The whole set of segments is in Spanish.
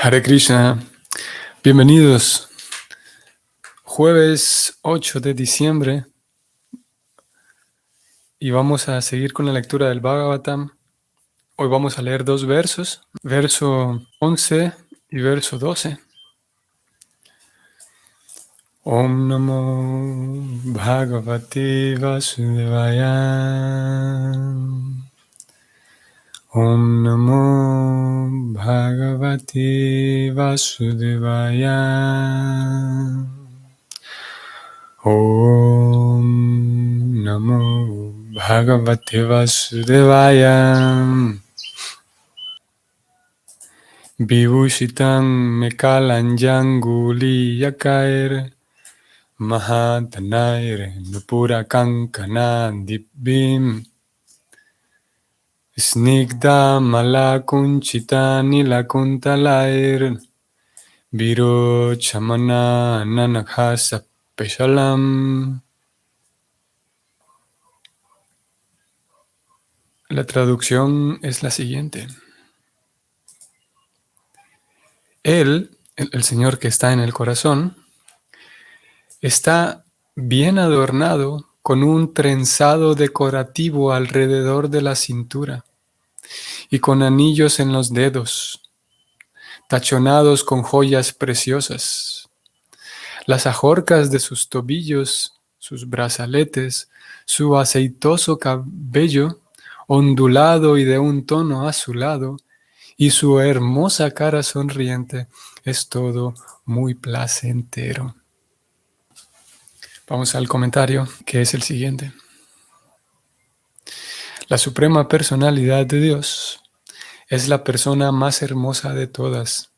Hare Krishna, bienvenidos. Jueves 8 de diciembre y vamos a seguir con la lectura del Bhagavatam. Hoy vamos a leer dos versos, verso 11 y verso 12. Om Namo Bhagavate Vasudevaya. Om Namo Bhagavate Vasudevaya. Om Namo Bhagavate Vasudevaya. Vibhushitam Mekalanjanguli Yakair Mahadanair Nupura Kankana Dibim Snigdha Malakunchita Nilakuntalair Viro Chamana Nanakhasa Peshalam. La traducción es la siguiente. Él, el Señor que está en el corazón, está bien adornado con un trenzado decorativo alrededor de la cintura y con anillos en los dedos, tachonados con joyas preciosas. Las ajorcas de sus tobillos, sus brazaletes, su aceitoso cabello, ondulado y de un tono azulado, y su hermosa cara sonriente, es todo muy placentero. Vamos al comentario, que es el siguiente. La suprema personalidad de Dios es la persona más hermosa de todas.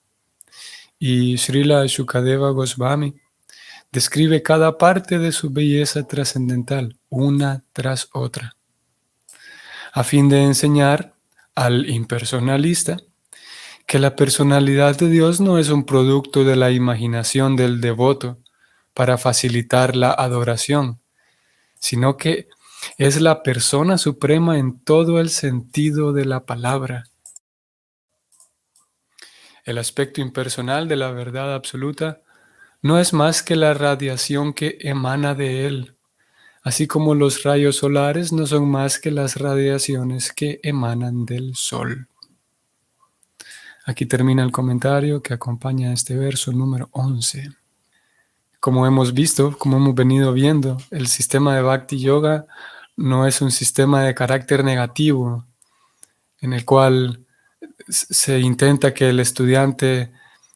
Y Srila Shukadeva Goswami describe cada parte de su belleza trascendental, una tras otra, a fin de enseñar al impersonalista que la personalidad de Dios no es un producto de la imaginación del devoto para facilitar la adoración, sino que es la persona suprema en todo el sentido de la palabra. El aspecto impersonal de la verdad absoluta no es más que la radiación que emana de él, así como los rayos solares no son más que las radiaciones que emanan del sol. Aquí termina el comentario que acompaña este verso número 11. Como hemos visto, como hemos venido viendo, el sistema de Bhakti Yoga no es un sistema de carácter negativo, en el cual se intenta que el estudiante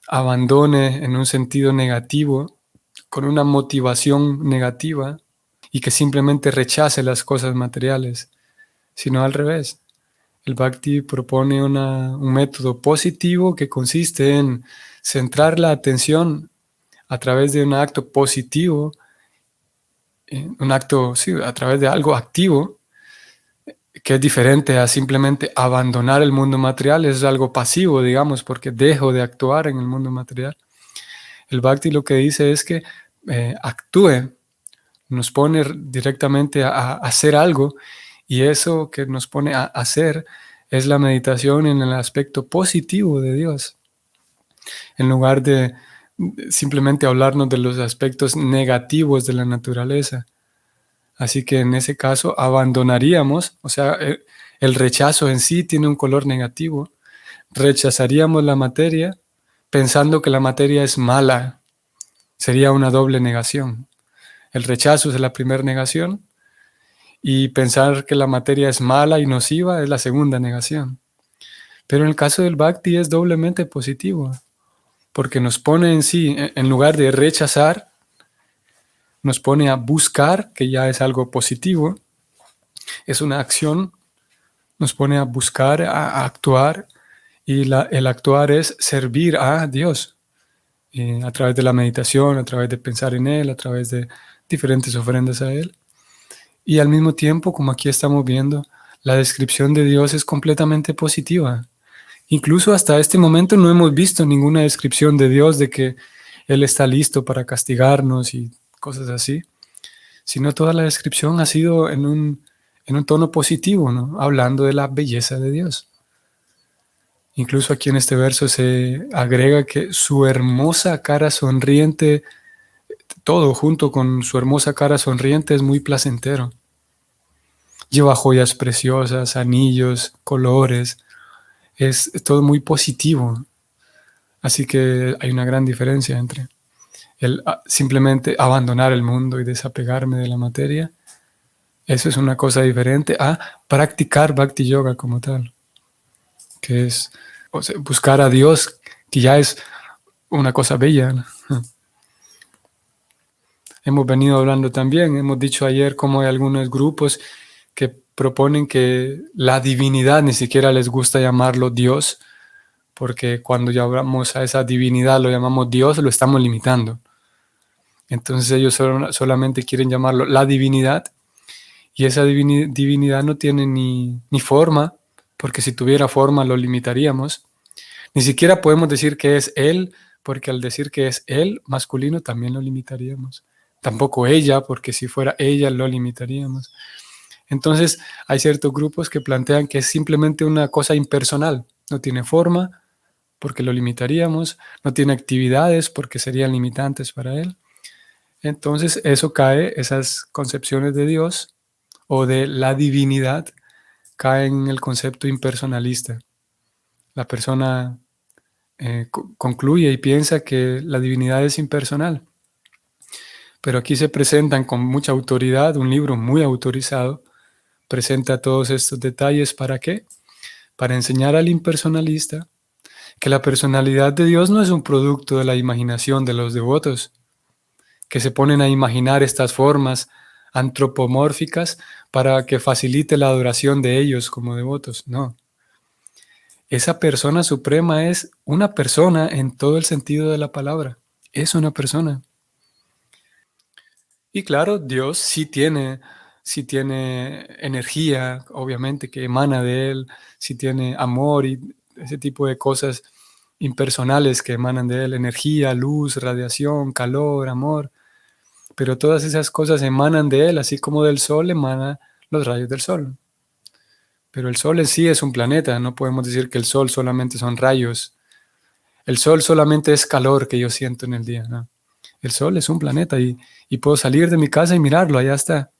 abandone en un sentido negativo, con una motivación negativa, y que simplemente rechace las cosas materiales, sino al revés. El Bhakti propone un método positivo que consiste en centrar la atención a través de un acto positivo, a través de algo activo, que es diferente a simplemente abandonar el mundo material. Es algo pasivo, digamos, porque dejo de actuar en el mundo material. El Bhakti lo que dice es que actúe, nos pone directamente a hacer algo, y eso que nos pone a hacer es la meditación en el aspecto positivo de Dios, en lugar de simplemente hablarnos de los aspectos negativos de la naturaleza. Así que en ese caso abandonaríamos, o sea, el rechazo en sí tiene un color negativo. Rechazaríamos la materia pensando que la materia es mala. Sería una doble negación. El rechazo es la primera negación y pensar que la materia es mala y nociva es la segunda negación. Pero en el caso del Bhakti es doblemente positivo, porque nos pone en sí, en lugar de rechazar, nos pone a buscar, que ya es algo positivo, es una acción, nos pone a buscar, a actuar, y el actuar es servir a Dios, a través de la meditación, a través de pensar en Él, a través de diferentes ofrendas a Él. Y al mismo tiempo, como aquí estamos viendo, la descripción de Dios es completamente positiva. Incluso hasta este momento no hemos visto ninguna descripción de Dios de que Él está listo para castigarnos y cosas así, sino toda la descripción ha sido en un tono positivo, ¿no? Hablando de la belleza de Dios. Incluso aquí en este verso se agrega que su hermosa cara sonriente, todo junto con su hermosa cara sonriente es muy placentero. Lleva joyas preciosas, anillos, colores, es todo muy positivo. Así que hay una gran diferencia entre el simplemente abandonar el mundo y desapegarme de la materia. Eso es una cosa diferente a practicar Bhakti Yoga como tal, que es, o sea, buscar a Dios, que ya es una cosa bella, ¿no? Hemos venido hablando también, hemos dicho ayer cómo hay algunos grupos que proponen que la divinidad ni siquiera les gusta llamarlo Dios, porque cuando llamamos a esa divinidad, lo llamamos Dios, lo estamos limitando. Entonces ellos solamente quieren llamarlo la divinidad, y esa divinidad no tiene ni forma, porque si tuviera forma lo limitaríamos. Ni siquiera podemos decir que es él, porque al decir que es él masculino también lo limitaríamos. Tampoco ella, porque si fuera ella lo limitaríamos. Entonces hay ciertos grupos que plantean que es simplemente una cosa impersonal, no tiene forma, porque lo limitaríamos, no tiene actividades, porque serían limitantes para él. Entonces eso cae, esas concepciones de Dios o de la divinidad, caen en el concepto impersonalista. La persona concluye y piensa que la divinidad es impersonal. Pero aquí se presentan con mucha autoridad, un libro muy autorizado, presenta todos estos detalles. ¿Para qué? Para enseñar al impersonalista que la personalidad de Dios no es un producto de la imaginación de los devotos, que se ponen a imaginar estas formas antropomórficas para que facilite la adoración de ellos como devotos. No. Esa persona suprema es una persona en todo el sentido de la palabra. Es una persona. Y claro, Dios sí tiene energía, obviamente, que emana de Él, sí tiene amor y ese tipo de cosas impersonales que emanan de Él, energía, luz, radiación, calor, amor, pero todas esas cosas emanan de Él, así como del Sol emanan los rayos del Sol. Pero el Sol en sí es un planeta, no podemos decir que el Sol solamente son rayos. El Sol solamente es calor que yo siento en el día, ¿no? El Sol es un planeta y puedo salir de mi casa y mirarlo, allá está.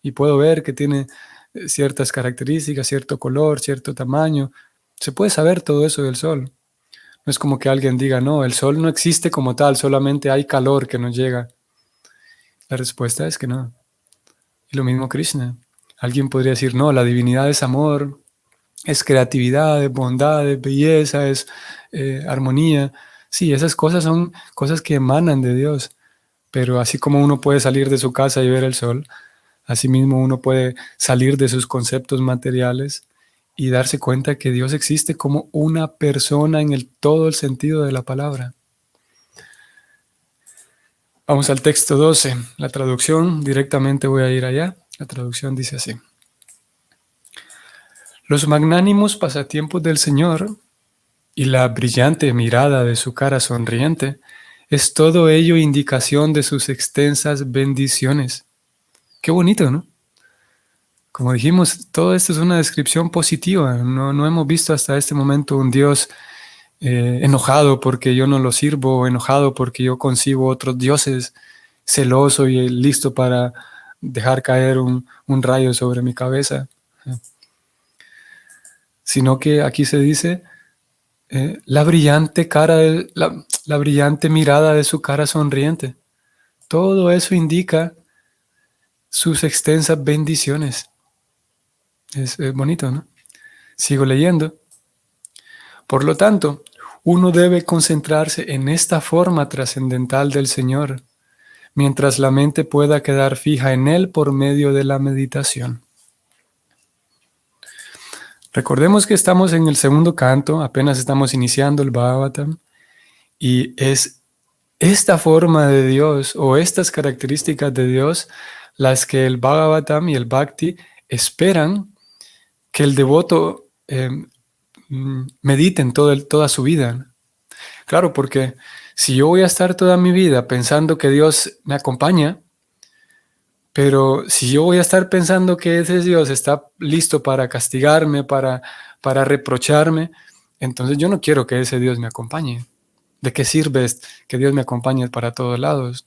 Y puedo ver que tiene ciertas características, cierto color, cierto tamaño. Se puede saber todo eso del Sol. No es como que alguien diga, no, el Sol no existe como tal, solamente hay calor que nos llega. La respuesta es que no. Y lo mismo Krishna. Alguien podría decir, no, la divinidad es amor, es creatividad, es bondad, es belleza, es armonía. Sí, esas cosas son cosas que emanan de Dios, pero así como uno puede salir de su casa y ver el sol, asimismo uno puede salir de sus conceptos materiales y darse cuenta que Dios existe como una persona en todo el sentido de la palabra. Vamos al texto 12, la traducción, directamente voy a ir allá. La traducción dice así. Los magnánimos pasatiempos del Señor y la brillante mirada de su cara sonriente es todo ello indicación de sus extensas bendiciones. Qué bonito, ¿no? Como dijimos, todo esto es una descripción positiva. No hemos visto hasta este momento un Dios enojado porque yo no lo sirvo, o enojado porque yo concibo otros dioses, celoso y listo para dejar caer un rayo sobre mi cabeza. Sino que aquí se dice la brillante la brillante mirada de su cara sonriente. Todo eso indica sus extensas bendiciones. Es bonito, ¿no? Sigo leyendo. Por lo tanto, uno debe concentrarse en esta forma trascendental del Señor, mientras la mente pueda quedar fija en Él por medio de la meditación. Recordemos que estamos en el segundo canto, apenas estamos iniciando el Bhagavatam, y es esta forma de Dios o estas características de Dios las que el Bhagavatam y el Bhakti esperan que el devoto medite en toda su vida. Claro, porque si yo voy a estar toda mi vida pensando que Dios me acompaña, pero si yo voy a estar pensando que ese Dios está listo para castigarme, para reprocharme, entonces yo no quiero que ese Dios me acompañe. ¿De qué sirve que Dios me acompañe para todos lados?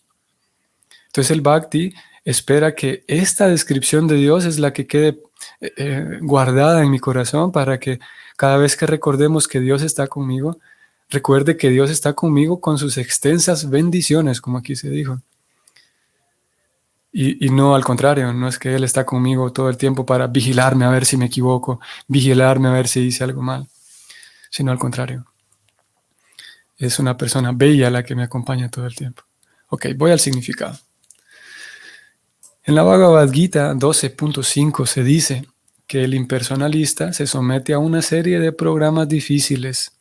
Entonces el Bhakti espera que esta descripción de Dios es la que quede guardada en mi corazón para que cada vez que recordemos que Dios está conmigo, recuerde que Dios está conmigo con sus extensas bendiciones, como aquí se dijo. Y no al contrario, no es que Él está conmigo todo el tiempo para vigilarme a ver si me equivoco, vigilarme a ver si hice algo mal, sino al contrario. Es una persona bella la que me acompaña todo el tiempo. Ok, voy al significado. En la Bhagavad Gita 12.5 se dice que el impersonalista se somete a una serie de programas difíciles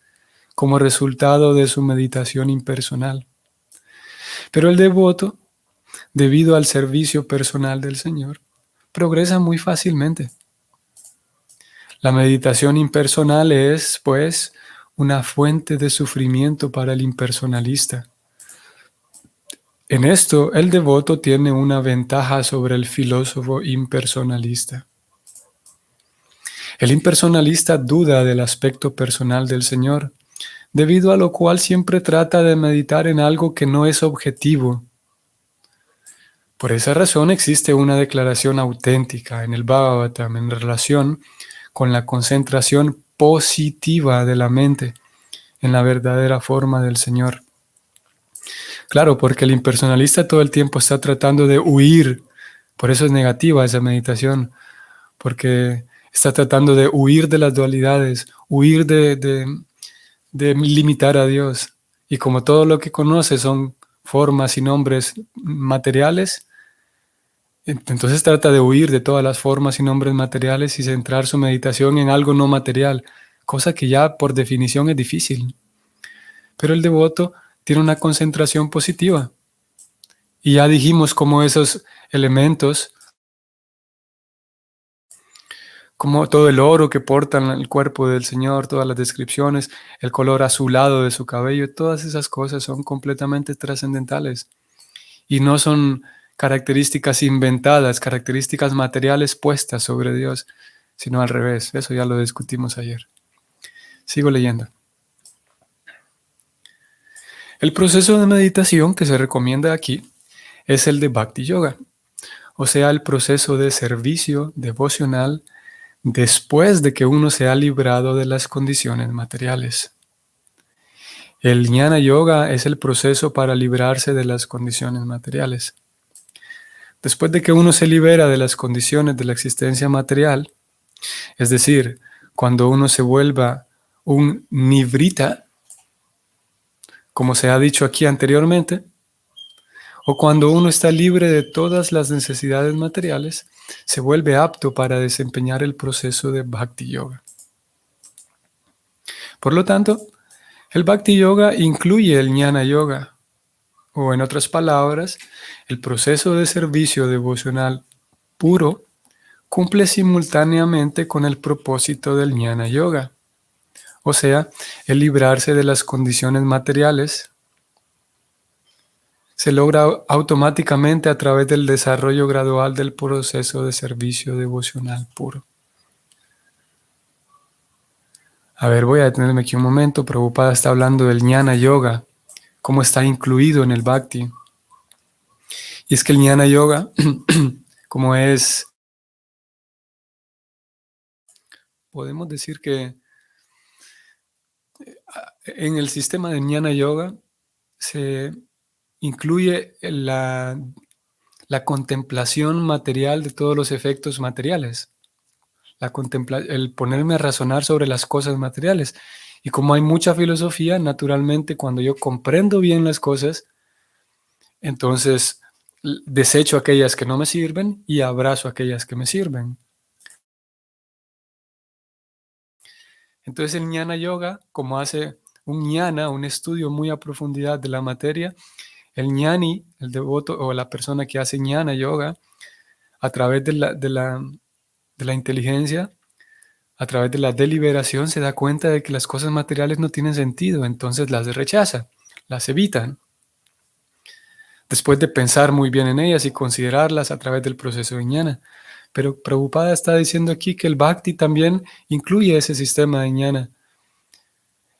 como resultado de su meditación impersonal. Pero el devoto, debido al servicio personal del Señor, progresa muy fácilmente. La meditación impersonal es, pues, una fuente de sufrimiento para el impersonalista. En esto, el devoto tiene una ventaja sobre el filósofo impersonalista. El impersonalista duda del aspecto personal del Señor, debido a lo cual siempre trata de meditar en algo que no es objetivo. Por esa razón existe una declaración auténtica en el Bhagavatam en relación con la concentración positiva de la mente en la verdadera forma del Señor. Claro, porque el impersonalista todo el tiempo está tratando de huir, por eso es negativa esa meditación, porque está tratando de huir de las dualidades, huir de limitar a Dios. Y como todo lo que conoce son formas y nombres materiales, entonces trata de huir de todas las formas y nombres materiales y centrar su meditación en algo no material, cosa que ya por definición es difícil. Pero el devoto tiene una concentración positiva. Y ya dijimos cómo esos elementos, como todo el oro que porta en el cuerpo del Señor, todas las descripciones, el color azulado de su cabello, todas esas cosas son completamente trascendentales y no son características inventadas, características materiales puestas sobre Dios, sino al revés. Eso ya lo discutimos ayer. Sigo leyendo. El proceso de meditación que se recomienda aquí es el de Bhakti Yoga, o sea, el proceso de servicio devocional después de que uno se ha librado de las condiciones materiales. El Jnana Yoga es el proceso para librarse de las condiciones materiales. Después de que uno se libera de las condiciones de la existencia material, es decir, cuando uno se vuelva un nivrita, como se ha dicho aquí anteriormente, o cuando uno está libre de todas las necesidades materiales, se vuelve apto para desempeñar el proceso de Bhakti Yoga. Por lo tanto, el Bhakti Yoga incluye el Jnana Yoga, o en otras palabras, el proceso de servicio devocional puro cumple simultáneamente con el propósito del Jnana Yoga, o sea, el librarse de las condiciones materiales. Se logra automáticamente a través del desarrollo gradual del proceso de servicio devocional puro. A ver, voy a detenerme aquí un momento. Prabhupada está hablando del Jnana Yoga, cómo está incluido en el Bhakti. Y es que el Jnana Yoga, como es, podemos decir que en el sistema de Jnana Yoga se incluye la contemplación material de todos los efectos materiales. El ponerme a razonar sobre las cosas materiales. Y como hay mucha filosofía, naturalmente cuando yo comprendo bien las cosas, entonces desecho aquellas que no me sirven y abrazo aquellas que me sirven. Entonces el Jnana Yoga, como hace un jnana, un estudio muy a profundidad de la materia, el jnani, el devoto o la persona que hace Jnana Yoga, a través de la inteligencia, a través de la deliberación se da cuenta de que las cosas materiales no tienen sentido, entonces las rechaza, las evitan. Después de pensar muy bien en ellas y considerarlas a través del proceso de jnana. Pero Prabhupada está diciendo aquí que el bhakti también incluye ese sistema de jnana.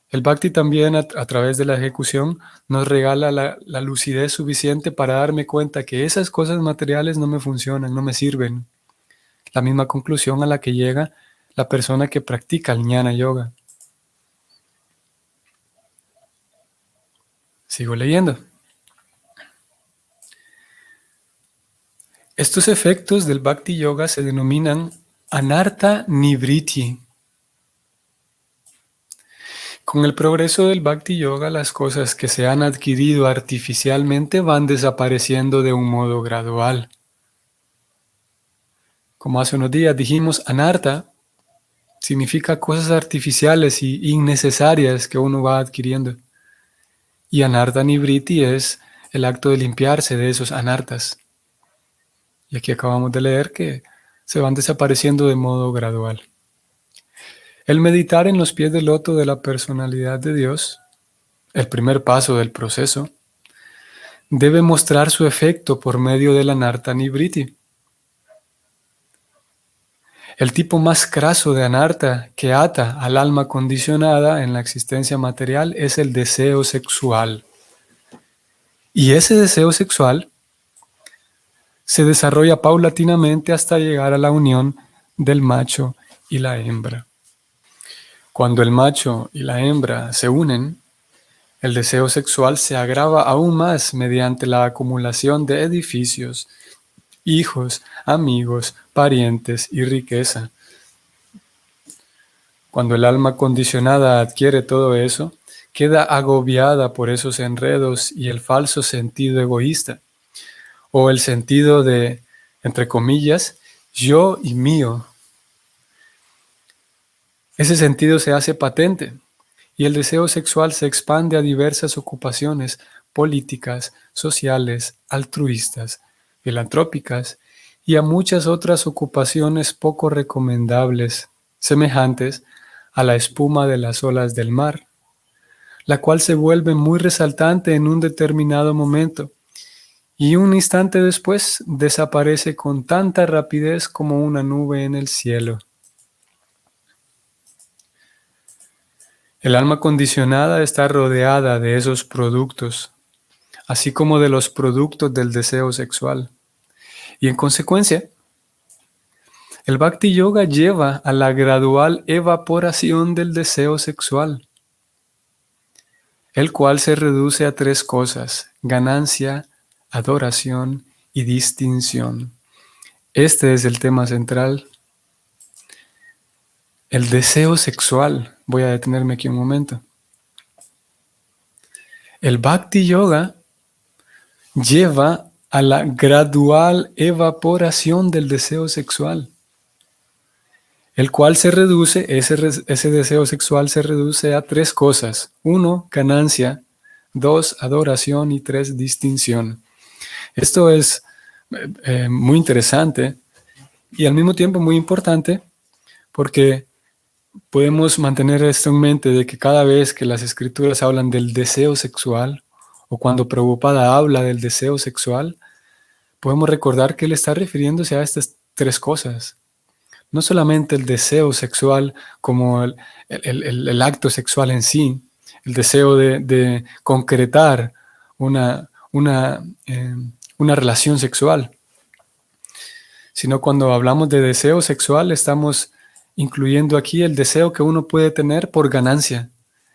El Bhakti también a través de la ejecución nos regala la lucidez suficiente para darme cuenta que esas cosas materiales no me funcionan, no me sirven. La misma conclusión a la que llega la persona que practica el Jnana Yoga. Sigo leyendo. Estos efectos del Bhakti Yoga se denominan Anartha Nivritti. Con el progreso del Bhakti Yoga, las cosas que se han adquirido artificialmente van desapareciendo de un modo gradual. Como hace unos días dijimos, Anartha significa cosas artificiales y innecesarias que uno va adquiriendo. Y Anartha Nivritti es el acto de limpiarse de esos anartas. Y aquí acabamos de leer que se van desapareciendo de modo gradual. El meditar en los pies del loto de la personalidad de Dios, el primer paso del proceso, debe mostrar su efecto por medio del Anartha Nivritti. El tipo más craso de anarta que ata al alma condicionada en la existencia material es el deseo sexual. Y ese deseo sexual se desarrolla paulatinamente hasta llegar a la unión del macho y la hembra. Cuando el macho y la hembra se unen, el deseo sexual se agrava aún más mediante la acumulación de edificios, hijos, amigos, parientes y riqueza. Cuando el alma condicionada adquiere todo eso, queda agobiada por esos enredos y el falso sentido egoísta, o el sentido de, entre comillas, yo y mío. Ese sentido se hace patente y el deseo sexual se expande a diversas ocupaciones políticas, sociales, altruistas, filantrópicas y a muchas otras ocupaciones poco recomendables, semejantes a la espuma de las olas del mar, la cual se vuelve muy resaltante en un determinado momento y un instante después desaparece con tanta rapidez como una nube en el cielo. El alma condicionada está rodeada de esos productos, así como de los productos del deseo sexual. Y en consecuencia, el Bhakti Yoga lleva a la gradual evaporación del deseo sexual, el cual se reduce a tres cosas: ganancia, adoración y distinción. Este es el tema central. El deseo sexual. Voy a detenerme aquí un momento. El Bhakti Yoga lleva a la gradual evaporación del deseo sexual, el cual se reduce, ese deseo sexual se reduce a tres cosas: 1, ganancia; 2, adoración; y 3, distinción. Esto es muy interesante y al mismo tiempo muy importante, porque podemos mantener esto en mente de que cada vez que las escrituras hablan del deseo sexual, o cuando Prabhupada habla del deseo sexual, podemos recordar que él está refiriéndose a estas tres cosas. No solamente el deseo sexual como el acto sexual en sí, el deseo de concretar una relación sexual, sino cuando hablamos de deseo sexual estamos incluyendo aquí el deseo que uno puede tener por ganancia,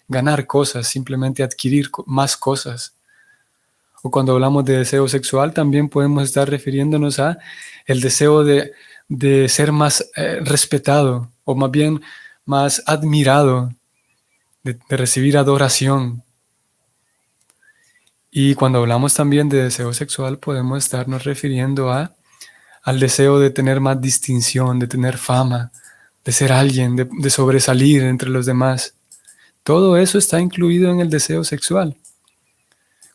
ganar cosas, simplemente adquirir más cosas. O cuando hablamos de deseo sexual también podemos estar refiriéndonos a el deseo de ser más respetado, o más bien más admirado, de recibir adoración. Y cuando hablamos también de deseo sexual podemos estarnos refiriendo al deseo de tener más distinción, de tener fama, de ser alguien, de sobresalir entre los demás. Todo eso está incluido en el deseo sexual.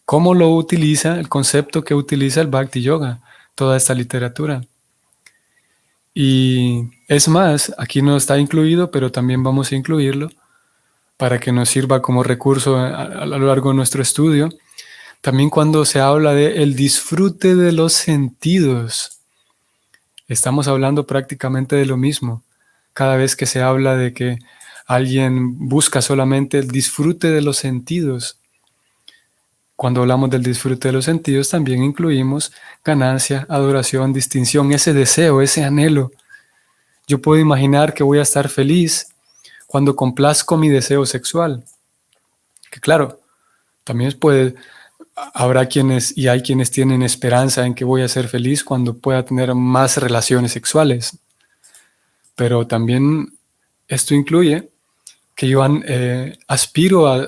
¿Cómo lo utiliza, el concepto que utiliza el Bhakti Yoga, toda esta literatura? Y es más, aquí no está incluido, pero también vamos a incluirlo para que nos sirva como recurso a lo largo de nuestro estudio. También cuando se habla de el disfrute de los sentidos, estamos hablando prácticamente de lo mismo. Cada vez que se habla de que Alguien busca solamente el disfrute de los sentidos. Cuando hablamos del disfrute de los sentidos, también incluimos ganancia, adoración, distinción, ese deseo, ese anhelo. Yo puedo imaginar que voy a estar feliz cuando complazco mi deseo sexual. Que claro, también habrá quienes y hay quienes tienen esperanza en que voy a ser feliz cuando pueda tener más relaciones sexuales. Pero también esto incluye que yo aspiro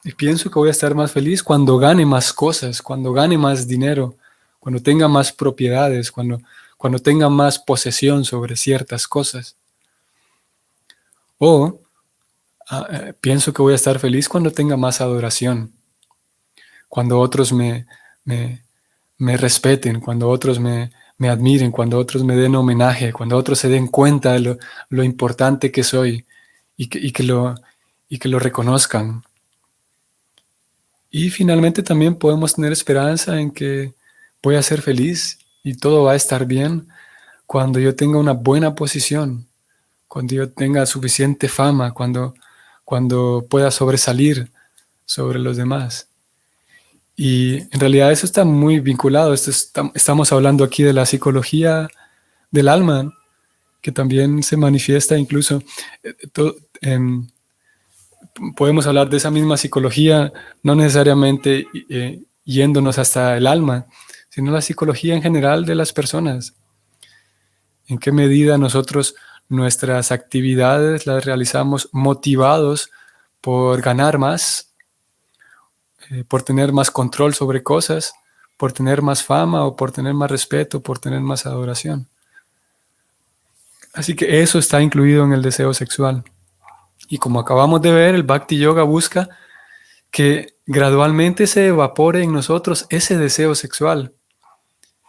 y pienso que voy a estar más feliz cuando gane más cosas, cuando gane más dinero, cuando tenga más propiedades, cuando tenga más posesión sobre ciertas cosas. O pienso que voy a estar feliz cuando tenga más adoración, cuando otros me respeten, cuando otros me admiren, cuando otros me den homenaje, cuando otros se den cuenta de lo importante que soy y que lo reconozcan. Y finalmente también podemos tener esperanza en que voy a ser feliz y todo va a estar bien cuando yo tenga una buena posición, cuando yo tenga suficiente fama, cuando pueda sobresalir sobre los demás. Y en realidad eso está muy vinculado. Estamos hablando aquí de la psicología del alma, que también se manifiesta incluso. to- em, Podemos hablar de esa misma psicología, no necesariamente yéndonos hasta el alma, sino la psicología en general de las personas. En qué medida nosotros nuestras actividades las realizamos motivados por ganar más, por tener más control sobre cosas, por tener más fama o por tener más respeto, por tener más adoración. Así que eso está incluido en el deseo sexual. Y como acabamos de ver, el Bhakti Yoga busca que gradualmente se evapore en nosotros ese deseo sexual,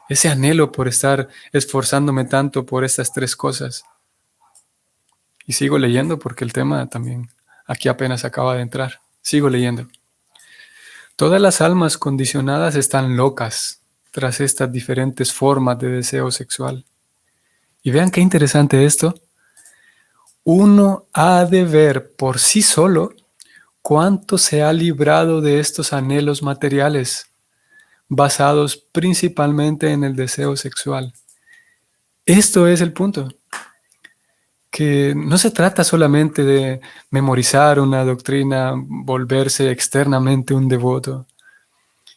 ese anhelo por estar esforzándome tanto por estas tres cosas. Y sigo leyendo porque el tema también aquí apenas acaba de entrar. Sigo leyendo. Todas las almas condicionadas están locas tras estas diferentes formas de deseo sexual. Y vean qué interesante esto. Uno ha de ver por sí solo cuánto se ha librado de estos anhelos materiales, basados principalmente en el deseo sexual. Esto es el punto, que no se trata solamente de memorizar una doctrina, volverse externamente un devoto,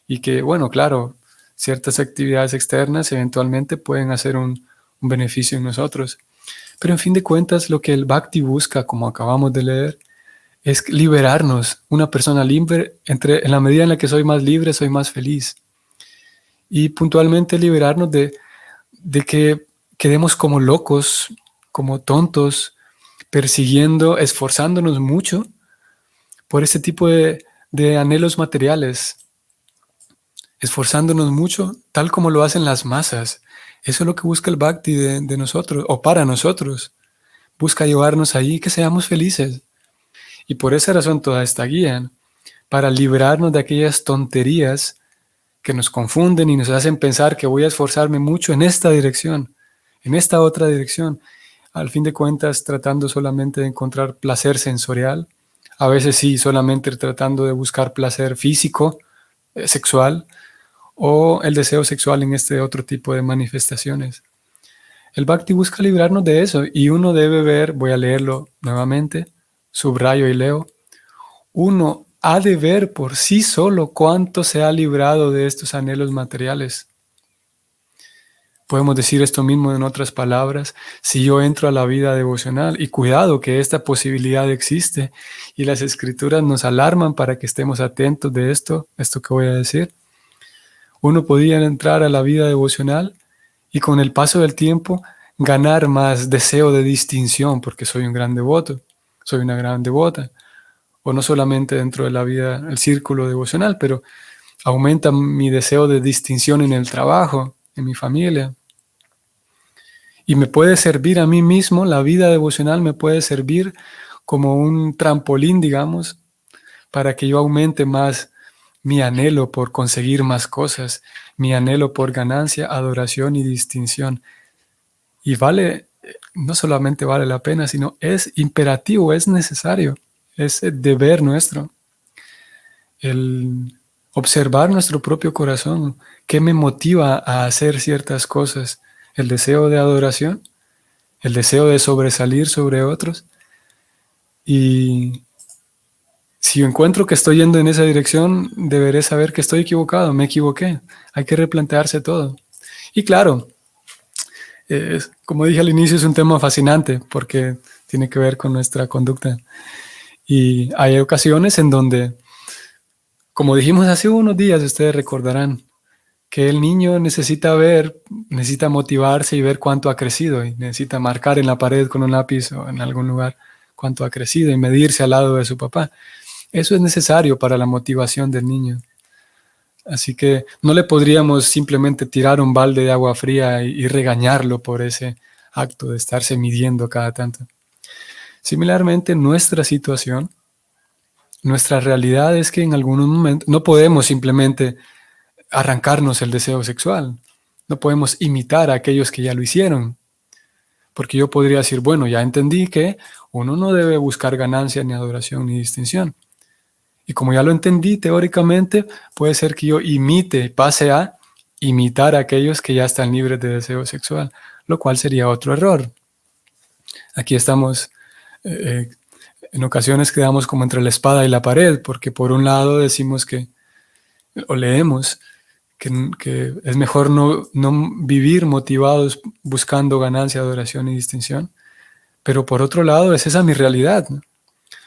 y que, bueno, claro, ciertas actividades externas eventualmente pueden hacer un beneficio en nosotros. Pero en fin de cuentas, lo que el Bhakti busca, como acabamos de leer, es liberarnos. Una persona libre, en la medida en la que soy más libre, soy más feliz. Y puntualmente liberarnos de que quedemos como locos, como tontos, persiguiendo, esforzándonos mucho por este tipo de anhelos materiales, esforzándonos mucho, tal como lo hacen las masas. Eso es lo que busca el Bhakti de nosotros, o para nosotros. Busca llevarnos ahí, que seamos felices. Y por esa razón toda esta guía, para librarnos de aquellas tonterías que nos confunden y nos hacen pensar que voy a esforzarme mucho en esta dirección, en esta otra dirección, al fin de cuentas tratando solamente de encontrar placer sensorial, a veces sí, solamente tratando de buscar placer físico, sexual, o el deseo sexual en este otro tipo de manifestaciones. El Bhakti busca librarnos de eso y uno debe ver, voy a leerlo nuevamente, subrayo y leo, uno ha de ver por sí solo cuánto se ha librado de estos anhelos materiales. Podemos decir esto mismo en otras palabras, si yo entro a la vida devocional, y cuidado que esta posibilidad existe, y las escrituras nos alarman para que estemos atentos de esto que voy a decir. Uno podía entrar a la vida devocional y con el paso del tiempo ganar más deseo de distinción porque soy un gran devoto, soy una gran devota, o no solamente dentro de la vida, el círculo devocional, pero aumenta mi deseo de distinción en el trabajo, en mi familia. Y me puede servir a mí mismo, la vida devocional me puede servir como un trampolín, digamos, para que yo aumente más mi anhelo por conseguir más cosas, mi anhelo por ganancia, adoración y distinción. Y vale, no solamente vale la pena, sino es imperativo, es necesario, es el deber nuestro, el observar nuestro propio corazón, qué me motiva a hacer ciertas cosas, el deseo de adoración, el deseo de sobresalir sobre otros. Y si yo encuentro que estoy yendo en esa dirección, deberé saber que estoy equivocado, me equivoqué. Hay que replantearse todo. Y claro, como dije al inicio, es un tema fascinante porque tiene que ver con nuestra conducta. Y hay ocasiones en donde, como dijimos hace unos días, ustedes recordarán que el niño necesita motivarse y ver cuánto ha crecido y necesita marcar en la pared con un lápiz o en algún lugar cuánto ha crecido y medirse al lado de su papá. Eso es necesario para la motivación del niño. Así que no le podríamos simplemente tirar un balde de agua fría y regañarlo por ese acto de estarse midiendo cada tanto. Similarmente, nuestra situación, nuestra realidad es que en algunos momentos no podemos simplemente arrancarnos el deseo sexual. No podemos imitar a aquellos que ya lo hicieron. Porque yo podría decir, bueno, ya entendí que uno no debe buscar ganancia, ni adoración, ni distinción. Y como ya lo entendí teóricamente, puede ser que yo pase a imitar a aquellos que ya están libres de deseo sexual, lo cual sería otro error. Aquí estamos, en ocasiones quedamos como entre la espada y la pared, porque por un lado decimos o leemos, que es mejor no vivir motivados buscando ganancia, adoración y distinción, pero por otro lado es esa mi realidad, ¿no?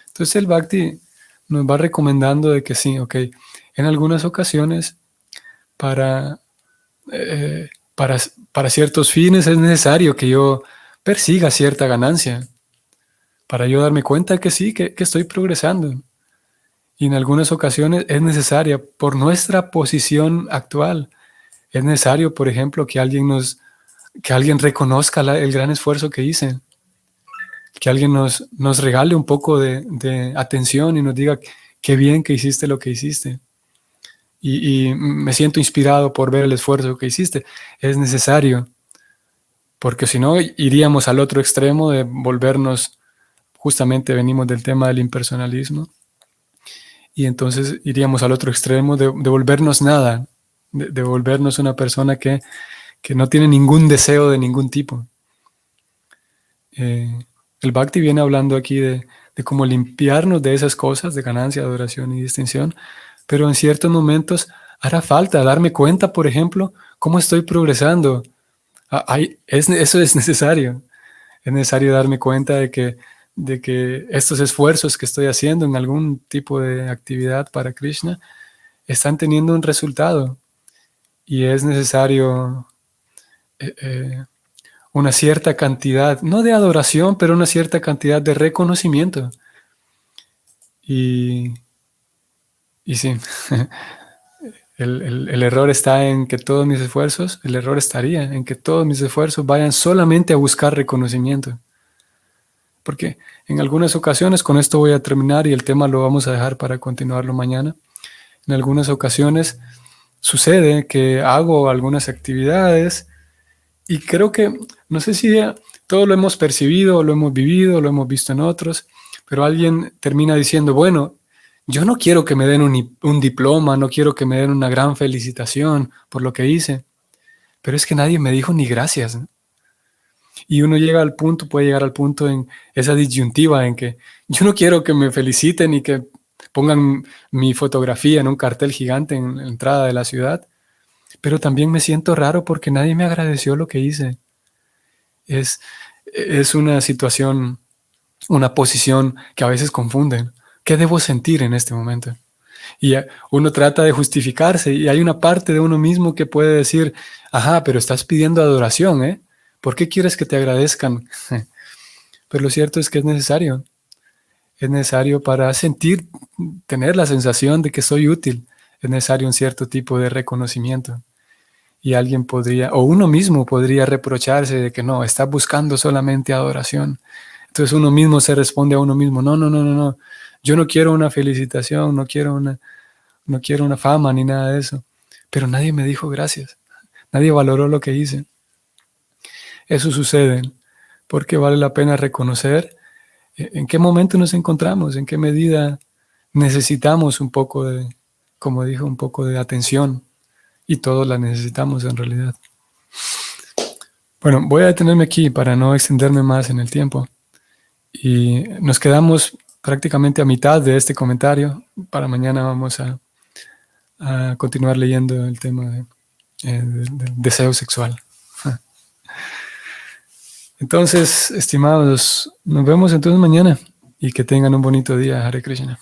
Entonces el Bhakti nos va recomendando de que sí, ok, en algunas ocasiones para, eh, para, para ciertos fines es necesario que yo persiga cierta ganancia, para yo darme cuenta que sí, que estoy progresando. Y en algunas ocasiones es necesaria por nuestra posición actual. Es necesario, por ejemplo, que alguien reconozca el gran esfuerzo que hice, que alguien nos regale un poco de atención y nos diga qué bien que hiciste lo que hiciste. Y me siento inspirado por ver el esfuerzo que hiciste. Es necesario, porque si no, iríamos al otro extremo de volvernos, justamente venimos del tema del impersonalismo, y entonces iríamos al otro extremo de volvernos nada, de volvernos una persona que no tiene ningún deseo de ningún tipo. El Bhakti viene hablando aquí de cómo limpiarnos de esas cosas, de ganancia, adoración y distinción, pero en ciertos momentos hará falta darme cuenta, por ejemplo, cómo estoy progresando. Eso es necesario. Es necesario darme cuenta de que estos esfuerzos que estoy haciendo en algún tipo de actividad para Krishna están teniendo un resultado. Y es necesario una cierta cantidad, no de adoración, pero una cierta cantidad de reconocimiento. Y sí, el error está en que todos mis esfuerzos, el error estaría en que todos mis esfuerzos vayan solamente a buscar reconocimiento. Porque en algunas ocasiones, con esto voy a terminar y el tema lo vamos a dejar para continuarlo mañana. En algunas ocasiones sucede que hago algunas actividades y creo que, no sé si todo lo hemos percibido, lo hemos vivido, lo hemos visto en otros, pero alguien termina diciendo, bueno, yo no quiero que me den un diploma, no quiero que me den una gran felicitación por lo que hice, pero es que nadie me dijo ni gracias, ¿no? Y uno puede llegar al punto en esa disyuntiva en que yo no quiero que me feliciten y que pongan mi fotografía en un cartel gigante en la entrada de la ciudad, pero también me siento raro porque nadie me agradeció lo que hice. Es una situación, una posición que a veces confunden. ¿Qué debo sentir en este momento? Y uno trata de justificarse y hay una parte de uno mismo que puede decir, ajá, pero estás pidiendo adoración, ¿eh? ¿Por qué quieres que te agradezcan? Pero lo cierto es que es necesario. Es necesario para tener la sensación de que soy útil. Es necesario un cierto tipo de reconocimiento. Y alguien podría, o uno mismo podría reprocharse de que no, está buscando solamente adoración. Entonces uno mismo se responde a uno mismo, no, no, no, no, no. Yo no quiero una felicitación, no quiero una fama ni nada de eso. Pero nadie me dijo gracias. Nadie valoró lo que hice. Eso sucede. porque vale la pena reconocer en qué momento nos encontramos, en qué medida necesitamos un poco de, como dijo, un poco de atención, y todos la necesitamos en realidad. Bueno, voy a detenerme aquí para no extenderme más en el tiempo, y nos quedamos prácticamente a mitad de este comentario. Para mañana vamos a continuar leyendo el tema del deseo sexual. Entonces, estimados, nos vemos entonces mañana y que tengan un bonito día. Hare Krishna.